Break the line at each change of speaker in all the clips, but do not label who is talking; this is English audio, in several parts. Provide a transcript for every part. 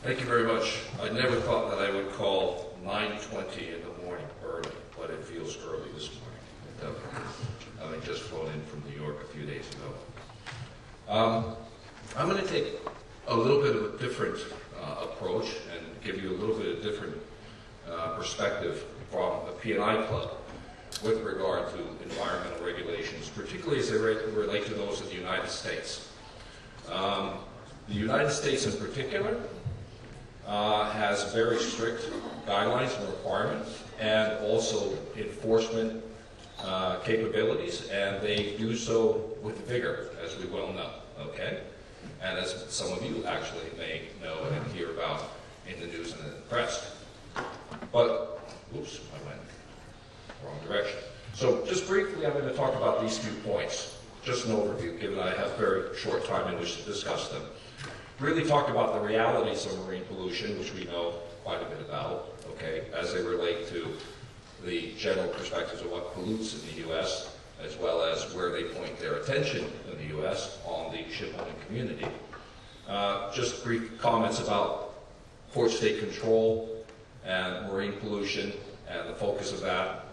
Thank you very much. I never thought that I would call 9:20 in the morning early, but it feels early this morning. It does. Having just flown in from New York a few days ago. I'm going to take a little bit of a different approach and give you a little bit of different perspective from the P&I Club with regard to environmental regulations, particularly as they relate to those of the United States. The United States in particular has very strict guidelines and requirements and also enforcement capabilities, and they do so with vigor, as we well know, okay? And as some of you actually may know and hear about in the news and in the press. But, oops, I went wrong direction. So just briefly, I'm going to talk about these few points, just an overview, given I have very short time in which to discuss them. Really talk about the realities of marine pollution, which we know quite a bit about, okay, as they relate to the general perspectives of what pollutes in the U.S., as well as where they point their attention in the U.S. on the shipowning community. Just brief comments about port state control and marine pollution and the focus of that.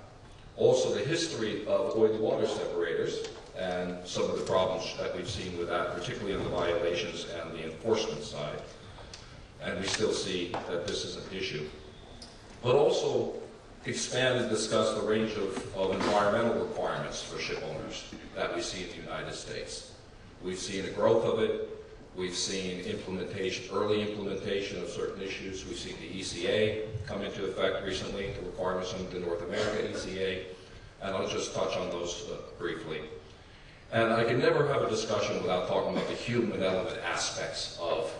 Also the history of oily water separators and some of the problems that we've seen with that, particularly on the violations and the enforcement side. And we still see that this is an issue. But also expand and discuss the range of environmental requirements for ship owners that we see in the United States. We've seen a growth of it. We've seen implementation, early implementation of certain issues. We've seen the ECA come into effect recently, the requirements under the North America ECA, and I'll just touch on those briefly. And I can never have a discussion without talking about the human element aspects of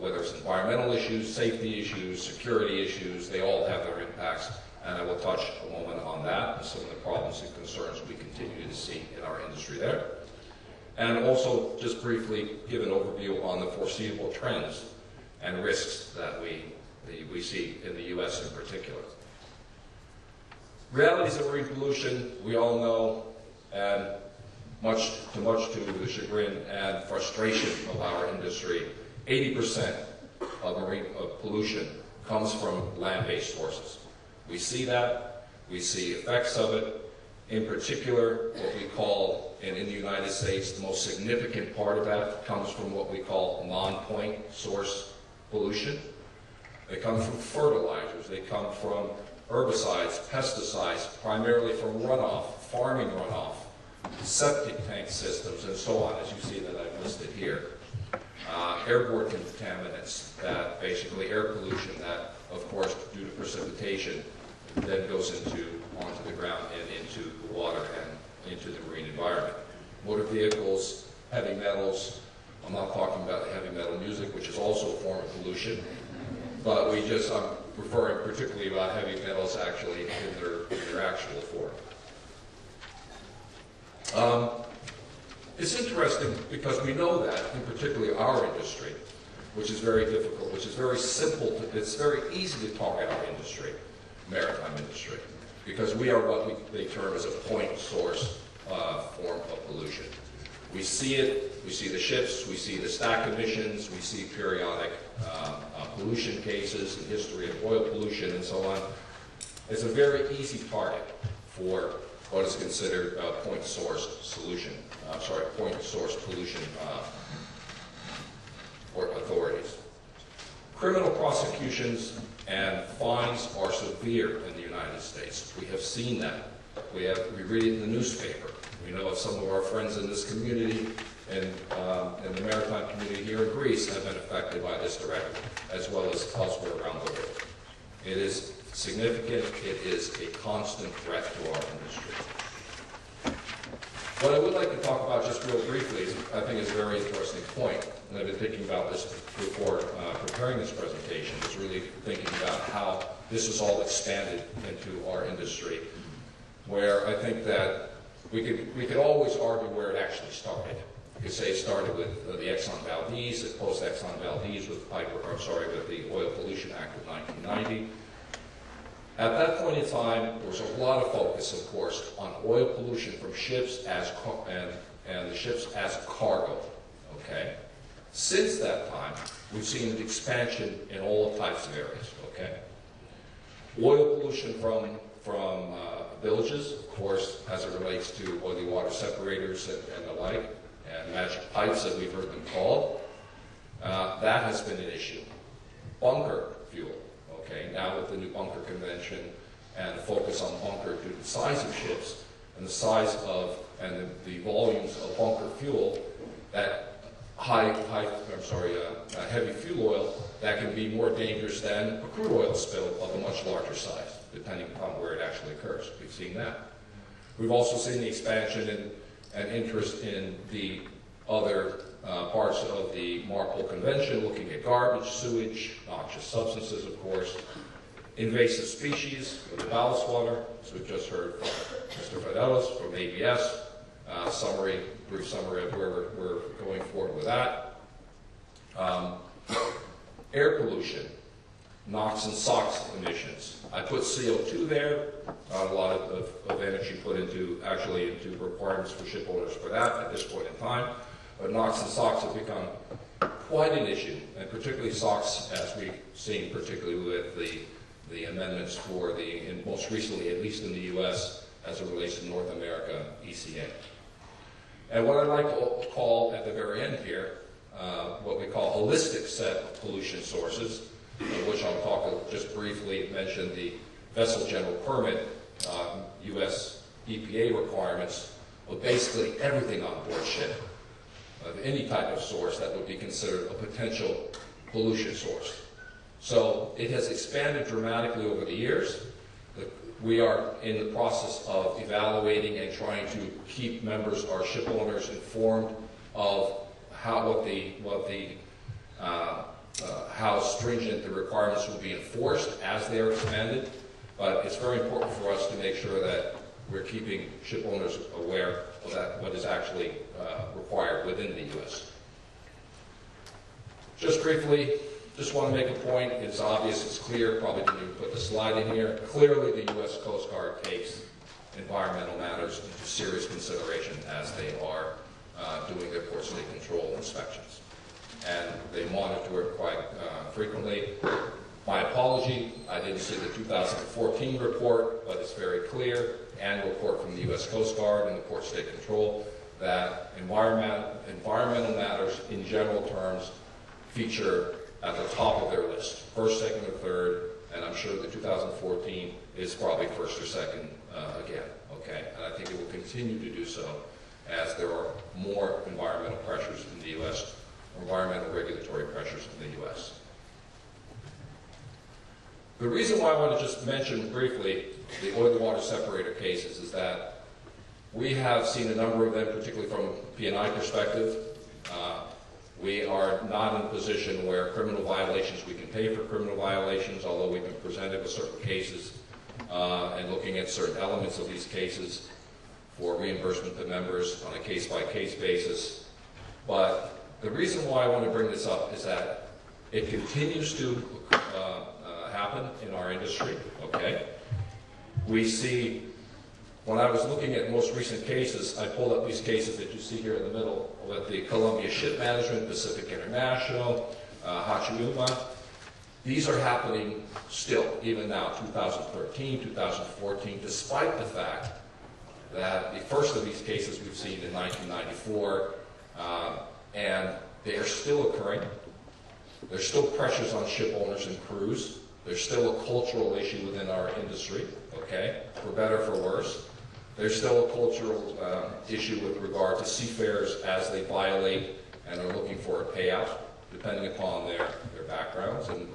whether it's environmental issues, safety issues, security issues. They all have their impacts, and I will touch a moment on that and some of the problems and concerns we continue to see in our industry there. And also just briefly give an overview on the foreseeable trends and risks that we see in the U.S. in particular. Realities of marine pollution, we all know, and much to the chagrin and frustration of our industry, 80% of marine pollution comes from land-based sources. We see that, we see effects of it. In particular, what we call, and in the United States, the most significant part of that comes from what we call non-point source pollution. They come from fertilizers, they come from herbicides, pesticides, primarily from runoff, farming runoff, septic tank systems, and so on, as you see that I've listed here. Airborne contaminants, that basically air pollution that, of course, due to precipitation, then goes onto the ground and into the water and into the marine environment. Motor vehicles, heavy metals. I'm not talking about heavy metal music, which is also a form of pollution, but I'm referring particularly about heavy metals actually in their actual form. It's interesting because we know that, in particularly our industry, which is very difficult, which is very simple, it's very easy to talk about our industry, maritime industry, because we are what they term as a point source form of pollution. We see it, we see the ships, we see the stack emissions, we see periodic pollution cases, the history of oil pollution, and so on. It's a very easy target for what is considered point source pollution or authorities. Criminal prosecutions and fines are severe in the United States. We have seen that. We read it in the newspaper. We know of some of our friends in this community and in the maritime community here in Greece have been affected by this directive, as well as elsewhere around the world. It is significant. It is a constant threat to our industry. What I would like to talk about just real briefly is, I think, is a very interesting point, and I've been thinking about this before preparing this presentation, is really thinking about how this is all expanded into our industry, where I think that we could always argue where it actually started. You could say it started with the Exxon Valdez, post-Exxon Valdez with the Oil Pollution Act of 1990. At that point in time, there was a lot of focus, of course, on oil pollution from ships and the ships as cargo, okay? Since that time, we've seen an expansion in all types of areas, okay? Oil pollution from villages, of course, as it relates to oily water separators and the like, and magic pipes that we've heard them called, that has been an issue. Bunker fuel, okay, now with the new bunker convention and the focus on bunker due to the size of ships and the size of, and the volumes of bunker fuel, that heavy fuel oil, that can be more dangerous than a crude oil spill of a much larger size, depending upon where it actually occurs. We've seen that. We've also seen the expansion and interest in the other parts of the MARPOL Convention, looking at garbage, sewage, noxious substances, of course, invasive species with the ballast water, as we've just heard from Mr. Fidelis from ABS, brief summary of where we're going forward with that. Air pollution, NOx and SOx emissions. I put CO2 there, not a lot of energy put into requirements for ship owners for that at this point in time, but NOx and SOx have become quite an issue, and particularly SOx, as we've seen particularly with the amendments for and most recently, at least in the U.S., as it relates to North America ECA. And what I'd like to call at the very end here, what we call holistic set of pollution sources, which I'll talk just briefly, mention the vessel general permit, U.S. EPA requirements, but basically everything on board ship, of any type of source that would be considered a potential pollution source. So it has expanded dramatically over the years. We are in the process of evaluating and trying to keep members, our ship owners, informed of how stringent the requirements will be enforced as they are expanded. But it's very important for us to make sure that we're keeping ship owners aware of what is actually required within the U.S. Just briefly, just want to make a point. It's obvious, it's clear, probably didn't even put the slide in here. Clearly the U.S. Coast Guard takes environmental matters into serious consideration as they are doing their port state control inspections. And they monitor it quite frequently. My apology, I didn't see the 2014 report, but it's very clear, annual report from the U.S. Coast Guard and the port state control, that environmental matters in general terms feature at the top of their list, first, second, or third, and I'm sure the 2014 is probably first or second again, okay? And I think it will continue to do so as there are more environmental pressures in the U.S., environmental regulatory pressures in the U.S. The reason why I want to just mention briefly the oil water separator cases is that we have seen a number of them, particularly from a P&I perspective. We are not in a position where criminal violations, we can pay for criminal violations, although we've been presented with certain cases and looking at certain elements of these cases for reimbursement to members on a case-by-case basis. But the reason why I want to bring this up is that it continues to happen in our industry, okay? We see, when I was looking at most recent cases, I pulled up these cases that you see here in the middle with the Columbia Ship Management, Pacific International, Hachiyuma. These are happening still, even now, 2013, 2014, despite the fact that the first of these cases we've seen in 1994, and they are still occurring. There's still pressures on ship owners and crews. There's still a cultural issue within our industry, okay, for better or for worse. There's still a cultural issue with regard to seafarers as they violate and are looking for a payout, depending upon their backgrounds. And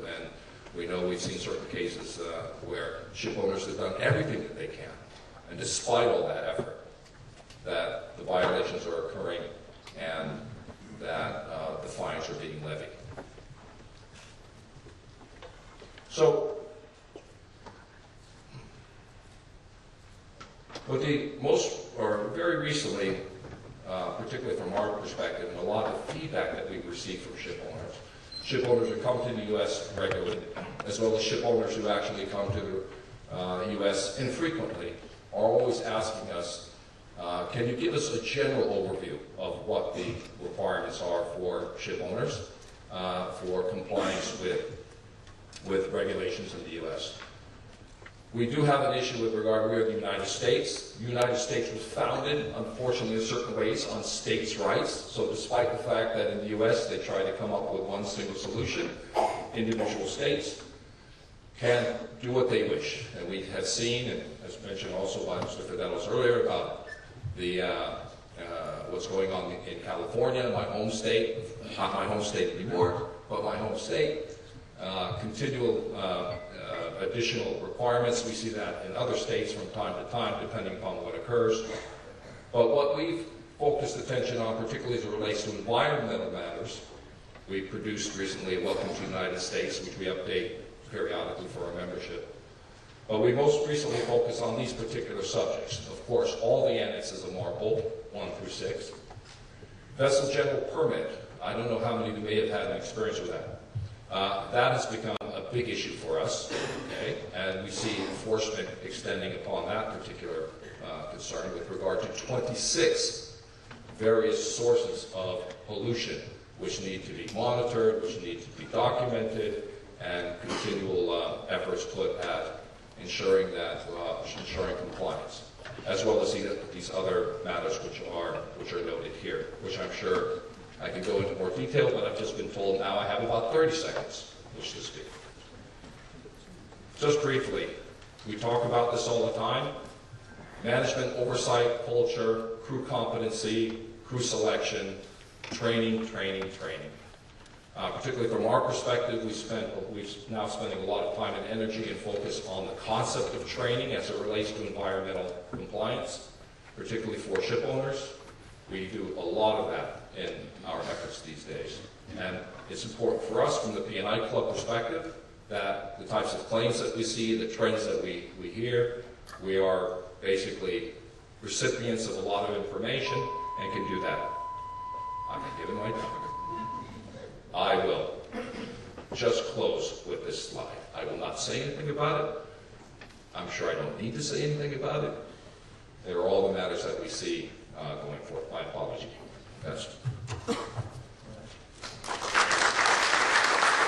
we know we've seen certain cases where ship owners have done everything that they can. And despite all that effort, that the violations are occurring and that the fines are being levied. So, with the very recently, particularly from our perspective, and a lot of feedback that we've received from ship owners who come to the U.S. regularly, as well as ship owners who actually come to the U.S. infrequently, are always asking us Can you give us a general overview of what the requirements are for ship owners for compliance with regulations in the U.S.? We do have an issue with regard, we are the United States. The United States was founded, unfortunately, in certain ways on states' rights. So despite the fact that in the U.S. they try to come up with one single solution, individual states can do what they wish. And we have seen, and as mentioned also by Mr. Fidelis earlier, about the what's going on in California, my home state, not my home state New York, but my home state, continual additional requirements. We see that in other states from time to time, depending upon what occurs. But what we've focused attention on, particularly as it relates to environmental matters, we produced recently a Welcome to the United States, which we update periodically for our membership. But we most recently focused on these particular subjects. Of course, all the annexes of MARPOL, 1 through 6. Vessel General Permit. I don't know how many of you may have had an experience with that. That has become a big issue for us, okay? And we see enforcement extending upon that particular concern with regard to 26 various sources of pollution which need to be monitored, which need to be documented, and continual efforts put at ensuring compliance, as well as these other matters which are noted here, which I'm sure I can go into more detail, but I've just been told now I have about 30 seconds which to speak. Just briefly, we talk about this all the time: management oversight, culture, crew competency, crew selection, training. Particularly from our perspective, we're now spending a lot of time and energy and focus on the concept of training as it relates to environmental compliance, particularly for ship owners. We do a lot of that in our efforts these days. And it's important for us from the P&I Club perspective that the types of claims that we see, the trends that we hear, we are basically recipients of a lot of information and can do that. I'm giving my time. I will just close with this slide. I will not say anything about it. I'm sure I don't need to say anything about it. They're all the matters that we see going forth. My apology. That's